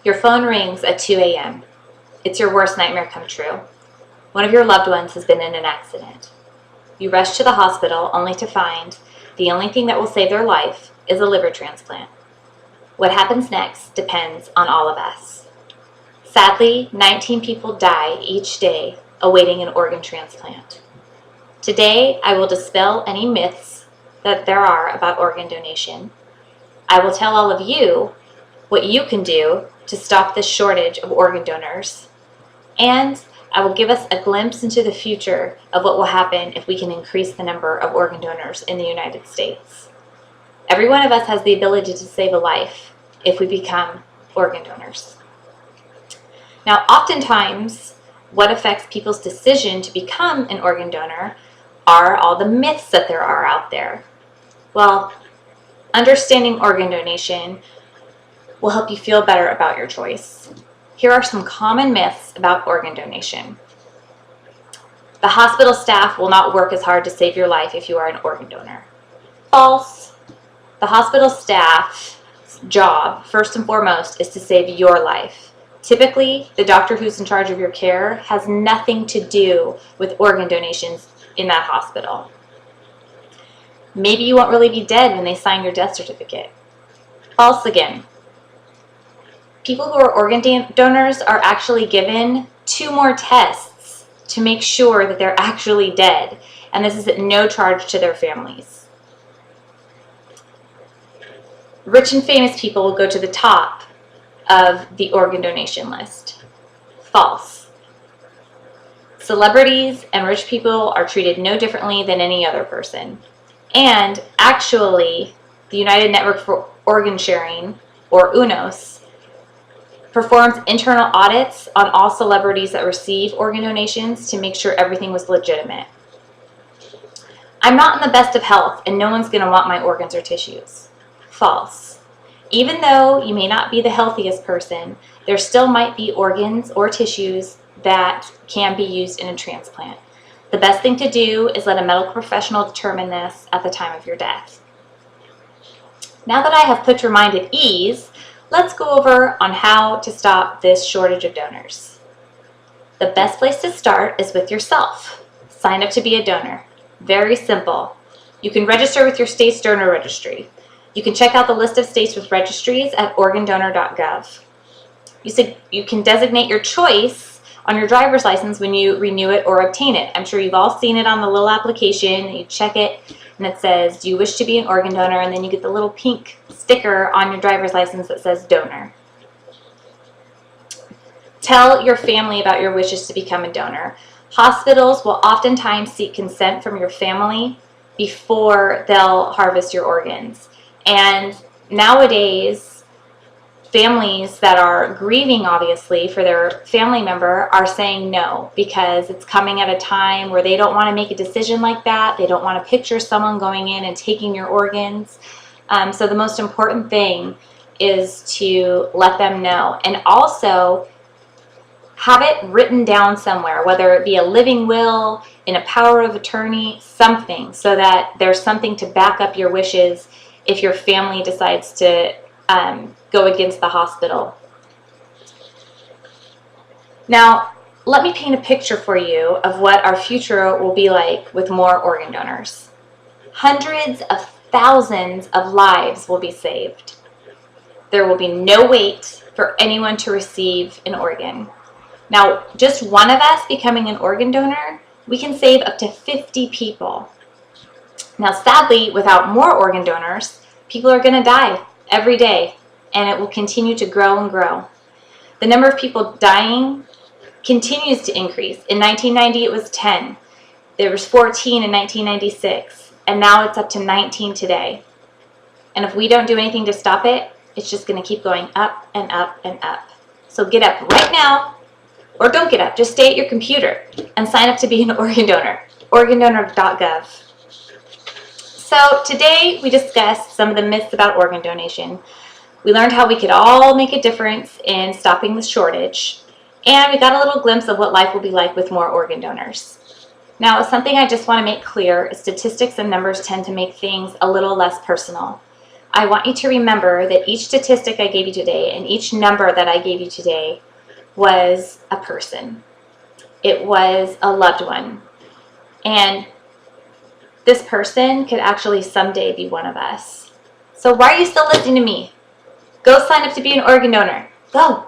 Your phone rings at 2 a.m. It's your worst nightmare come true. One of your loved ones has been in an accident. You rush to the hospital only to find the only thing that will save their life is a liver transplant. What happens next depends on all of us. Sadly, 19 people die each day awaiting an organ transplant. Today, I will dispel any myths that there are about organ donation. I will tell all of you what you can do to stop this shortage of organ donors. And I will give us a glimpse into the future of what will happen if we can increase the number of organ donors in the United States. Every one of us has the ability to save a life if we become organ donors. Now, oftentimes, what affects people's decision to become an organ donor are all the myths that there are out there. Well, understanding organ donation will help you feel better about your choice. Here are some common myths about organ donation. The hospital staff will not work as hard to save your life if you are an organ donor. False. The hospital staff's job, first and foremost, is to save your life. Typically, the doctor who's in charge of your care has nothing to do with organ donations in that hospital. Maybe you won't really be dead when they sign your death certificate. False again. People who are organ donors are actually given 2 more tests to make sure that they're actually dead, and this is at no charge to their families. Rich and famous people will go to the top of the organ donation list. False. Celebrities and rich people are treated no differently than any other person. And actually, the United Network for Organ Sharing, or UNOS, performs internal audits on all celebrities that receive organ donations to make sure everything was legitimate. I'm not in the best of health and no one's going to want my organs or tissues. False. Even though you may not be the healthiest person, there still might be organs or tissues that can be used in a transplant. The best thing to do is let a medical professional determine this at the time of your death. Now that I have put your mind at ease, let's go over on how to stop this shortage of donors. The best place to start is with yourself. Sign up to be a donor. Very simple. You can register with your state's donor registry. You can check out the list of states with registries at organdonor.gov. You can designate your choice on your driver's license when you renew it or obtain it. I'm sure you've all seen it on the little application. You check it and it says, do you wish to be an organ donor? And then you get the little pink sticker on your driver's license that says donor. Tell your family about your wishes to become a donor. Hospitals will oftentimes seek consent from your family before they'll harvest your organs. And nowadays, families that are grieving, obviously, for their family member are saying no because it's coming at a time where they don't want to make a decision like that. They don't want to picture someone going in and taking your organs. So the most important thing is to let them know. And also, have it written down somewhere, whether it be a living will, in a power of attorney, something, so that there's something to back up your wishes if your family decides to go against the hospital. Now, let me paint a picture for you of what our future will be like with more organ donors. Hundreds of thousands of lives will be saved. There will be no wait for anyone to receive an organ. Now, just one of us becoming an organ donor, we can save up to 50 people. Now, sadly, without more organ donors, people are going to die every day, and it will continue to grow and grow. The number of people dying continues to increase. In 1990, it was 10. There was 14 in 1996, and now it's up to 19 today. And if we don't do anything to stop it, it's just going to keep going up and up and up. So get up right now, or don't get up. Just stay at your computer and sign up to be an organ donor. organdonor.gov. So today we discussed some of the myths about organ donation. We learned how we could all make a difference in stopping the shortage, and we got a little glimpse of what life will be like with more organ donors. Now, something I just want to make clear is statistics and numbers tend to make things a little less personal. I want you to remember that each statistic I gave you today and each number that I gave you today was a person. It was a loved one. And this person could actually someday be one of us. So why are you still listening to me? Go sign up to be an organ donor. Go.